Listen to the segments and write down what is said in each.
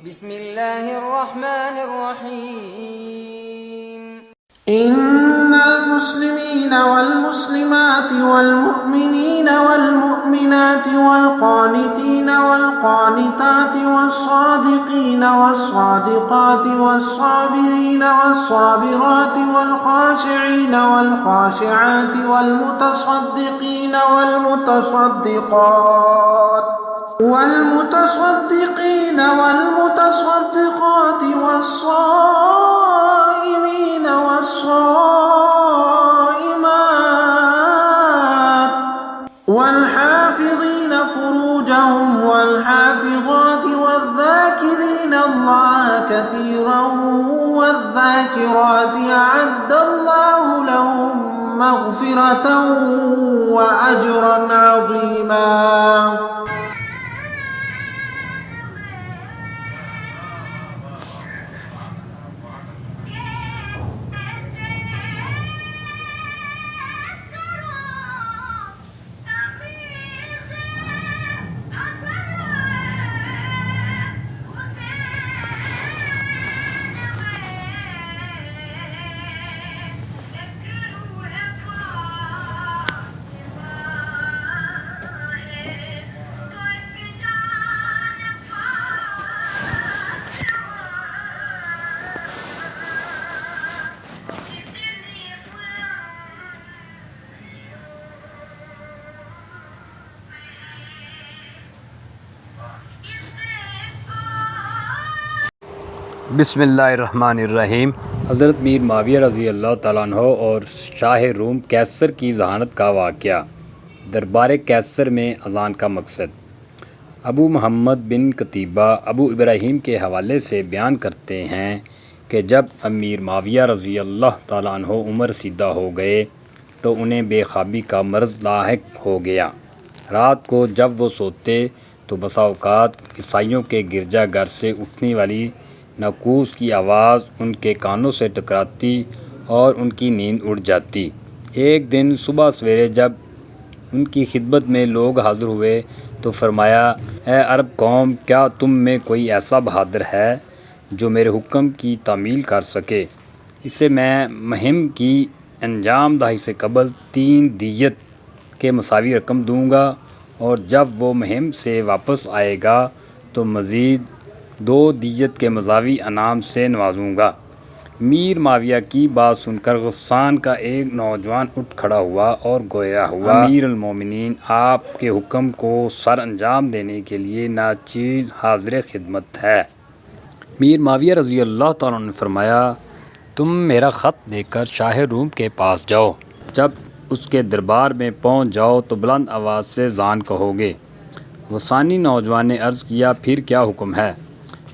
بسم الله الرحمن الرحيم إن المسلمين والمسلمات والمؤمنين والمؤمنات والقانتين والقانتات والصادقين والصادقات والصابرين والصابرات والخاشعين والخاشعات والمتصدقين والمتصدقين والمتصدقات والصائمين والصائمات والحافظين فروجهم والحافظات والذاكرين الله كثيرا والذاكرات أعد الله لهم مغفرة وأجرا عظيما. بسم اللہ الرحمن الرحیم. حضرت میر معاویہ رضی اللہ تعالیٰ عنہ اور شاہ روم قیصر کی ذہانت کا واقعہ. دربار قیصر میں اذان کا مقصد. ابو محمد بن قتیبہ ابو ابراہیم کے حوالے سے بیان کرتے ہیں کہ جب امیر معاویہ رضی اللہ تعالیٰ عنہ عمر رسیدہ ہو گئے تو انہیں بے خوابی کا مرض لاحق ہو گیا. رات کو جب وہ سوتے تو بسا اوقات عیسائیوں کے گرجا گھر سے اٹھنے والی ناقوس کی آواز ان کے کانوں سے ٹکراتی اور ان کی نیند اڑ جاتی. ایک دن صبح سویرے جب ان کی خدمت میں لوگ حاضر ہوئے تو فرمایا، اے عرب قوم، کیا تم میں کوئی ایسا بہادر ہے جو میرے حکم کی تعمیل کر سکے؟ اسے میں مہم کی انجام دہی سے قبل 3 دیت کے مساوی رقم دوں گا، اور جب وہ مہم سے واپس آئے گا تو مزید 2 دیت کے مساوی انعام سے نوازوں گا. میر معاویہ کی بات سن کر غسان کا ایک نوجوان اٹھ کھڑا ہوا اور گویا ہوا، امیر المومنین، آپ کے حکم کو سر انجام دینے کے لیے ناچیز حاضر خدمت ہے. میر معاویہ رضی اللہ تعالیٰ عنہ نے فرمایا، تم میرا خط لے کر شاہ روم کے پاس جاؤ. جب اس کے دربار میں پہنچ جاؤ تو بلند آواز سے اذان کہو گے. غسانی نوجوان نے عرض کیا، پھر کیا حکم ہے؟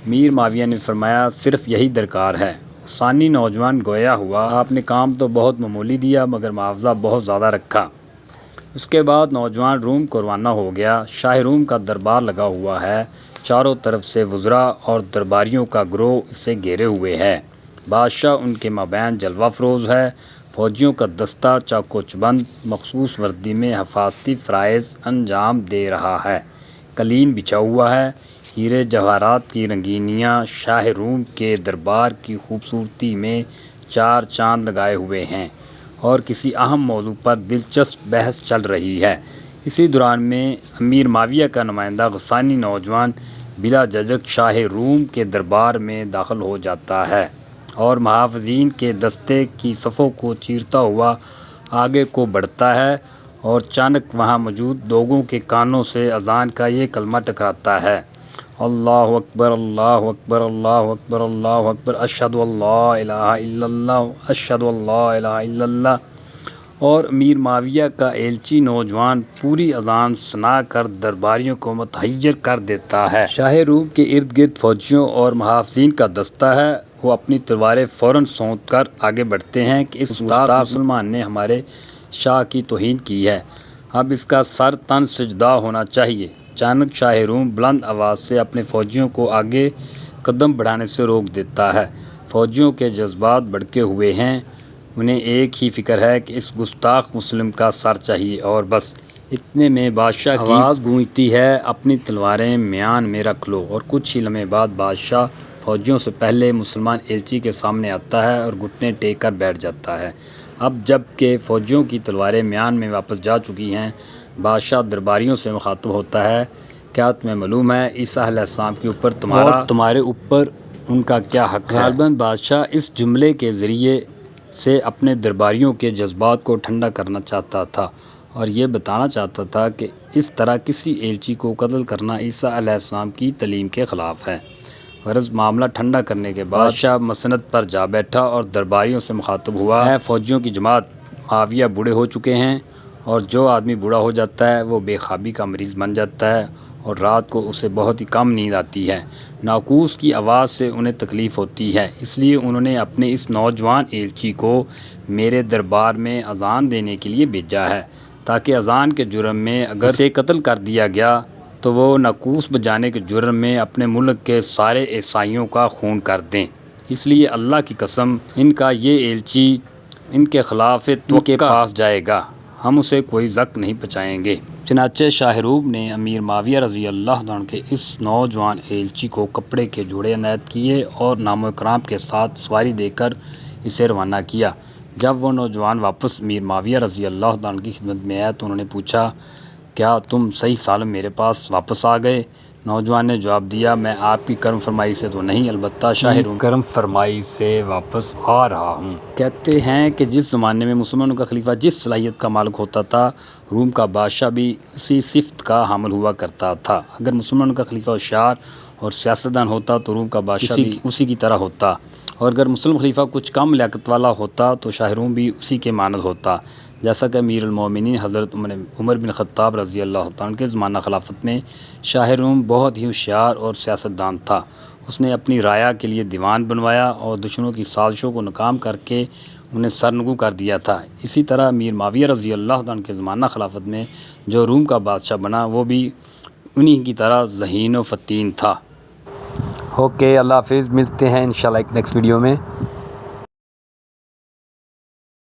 میر معاویہ نے فرمایا، صرف یہی درکار ہے. ثانی نوجوان گویا ہوا، آپ نے کام تو بہت معمولی دیا مگر معاوضہ بہت زیادہ رکھا. اس کے بعد نوجوان روم کو روانہ ہو گیا. شاہ روم کا دربار لگا ہوا ہے، چاروں طرف سے وزراء اور درباریوں کا گروہ اسے گھیرے ہوئے ہے. بادشاہ ان کے مابین جلوہ فروز ہے. فوجیوں کا دستہ چاق و چبند مخصوص وردی میں حفاظتی فرائض انجام دے رہا ہے. قلین بچھا ہوا ہے. ہیرے جواہرات کی رنگینیاں شاہ روم کے دربار کی خوبصورتی میں 4 چاند لگائے ہوئے ہیں اور کسی اہم موضوع پر دلچسپ بحث چل رہی ہے. اسی دوران میں امیر معاویہ کا نمائندہ غسانی نوجوان بلا جھجک شاہ روم کے دربار میں داخل ہو جاتا ہے اور محافظین کے دستے کی صفوں کو چیرتا ہوا آگے کو بڑھتا ہے اور اچانک وہاں موجود لوگوں کے کانوں سے اذان کا یہ کلمہ ٹکراتا ہے، اللہ اکبر اللہ اکبر اللہ اکبر اللہ اکبر، اشہد اللہ الہ الا اللہ اشہد اللہ الہ الا اللہ. اور امیر معاویہ کا ایلچی نوجوان پوری اذان سنا کر درباریوں کو متحیر کر دیتا ہے. شاہ روم کے ارد گرد فوجیوں اور محافظین کا دستہ ہے. وہ اپنی تلواریں فوراً سونت کر آگے بڑھتے ہیں کہ اس گستاخ مسلمان نے ہمارے شاہ کی توہین کی ہے، اب اس کا سر تن سجدہ ہونا چاہیے. اچانک شاہ روم بلند آواز سے اپنے فوجیوں کو آگے قدم بڑھانے سے روک دیتا ہے. فوجیوں کے جذبات بھڑکے ہوئے ہیں. انہیں ایک ہی فکر ہے کہ اس گستاخ مسلم کا سر چاہیے اور بس. اتنے میں بادشاہ کی آواز گونجتی ہے، اپنی تلواریں میان میں رکھ لو، اور کچھ ہی لمحے بعد بادشاہ فوجیوں سے پہلے مسلمان ایلچی کے سامنے آتا ہے اور گھٹنے ٹیک کر بیٹھ جاتا ہے۔ اب جب کہ فوجیوں کی تلواریں میان میں واپس جا چکی ہیں، بادشاہ درباریوں سے مخاطب ہوتا ہے، کیا تمہیں معلوم ہے عیسیٰ علیہ السلام کے اوپر تمہارے اوپر ان کا کیا حق ہے؟ غالباً بادشاہ اس جملے کے ذریعے سے اپنے درباریوں کے جذبات کو ٹھنڈا کرنا چاہتا تھا اور یہ بتانا چاہتا تھا کہ اس طرح کسی ایلچی کو قتل کرنا عیسیٰ علیہ السلام کی تعلیم کے خلاف ہے۔ غرض معاملہ ٹھنڈا کرنے کے بعد بادشاہ مسند پر جا بیٹھا اور درباریوں سے مخاطب ہوا، اے فوجیوں کی جماعت، معاویہ بوڑھے ہو چکے ہیں، اور جو آدمی بوڑھا ہو جاتا ہے وہ بے خوابی کا مریض بن جاتا ہے اور رات کو اسے بہت ہی کم نیند آتی ہے۔ ناقوس کی آواز سے انہیں تکلیف ہوتی ہے، اس لیے انہوں نے اپنے اس نوجوان ایلچی کو میرے دربار میں اذان دینے کے لیے بھیجا ہے، تاکہ اذان کے جرم میں اگر اسے قتل کر دیا گیا تو وہ ناقوس بجانے کے جرم میں اپنے ملک کے سارے عیسائیوں کا خون کر دیں۔ اس لیے اللہ کی قسم، ان کا یہ ایلچی ان کے خلاف تو کے پاس جائے گا، ہم اسے کوئی زخم نہیں پہنچائیں گے۔ چنانچہ شاہ روم نے امیر معاویہ رضی اللہ عنہ کے اس نوجوان ایلچی کو کپڑے کے جوڑے عنایت کیے اور نام و اکرام کے ساتھ سواری دے کر اسے روانہ کیا۔ جب وہ نوجوان واپس امیر معاویہ رضی اللہ عنہ کی خدمت میں آیا تو انہوں نے پوچھا، کیا تم صحیح سالم میرے پاس واپس آ گئے؟ نوجوان نے جواب دیا، میں آپ کی کرم فرمائی سے تو نہیں، البتہ شاہ روم کرم فرمائی سے واپس آ رہا ہوں۔ کہتے ہیں کہ جس زمانے میں مسلمانوں کا خلیفہ جس صلاحیت کا مالک ہوتا تھا، روم کا بادشاہ بھی اسی صفت کا حامل ہوا کرتا تھا۔ اگر مسلمانوں کا خلیفہ ہوشیار اور سیاستدان ہوتا تو روم کا بادشاہ بھی اسی کی طرح ہوتا، اور اگر مسلم خلیفہ کچھ کم لیاقت والا ہوتا تو شاہ روم بھی اسی کے مانند ہوتا۔ جیسا کہ امیر المومنین حضرت عمر بن خطاب رضی اللہ عنہ کے زمانہ خلافت میں شاہ روم بہت ہی ہوشیار اور سیاستدان تھا۔ اس نے اپنی رعایا کے لیے دیوان بنوایا اور دشمنوں کی سازشوں کو ناکام کر کے انہیں سرنگو کر دیا تھا۔ اسی طرح امیر معاویہ رضی اللہ عنہ کے زمانہ خلافت میں جو روم کا بادشاہ بنا وہ بھی انہی کی طرح ذہین و فتین تھا۔ اوکے، اللہ حافظ، ملتے ہیں انشاءاللہ ایک نیکسٹ ویڈیو میں۔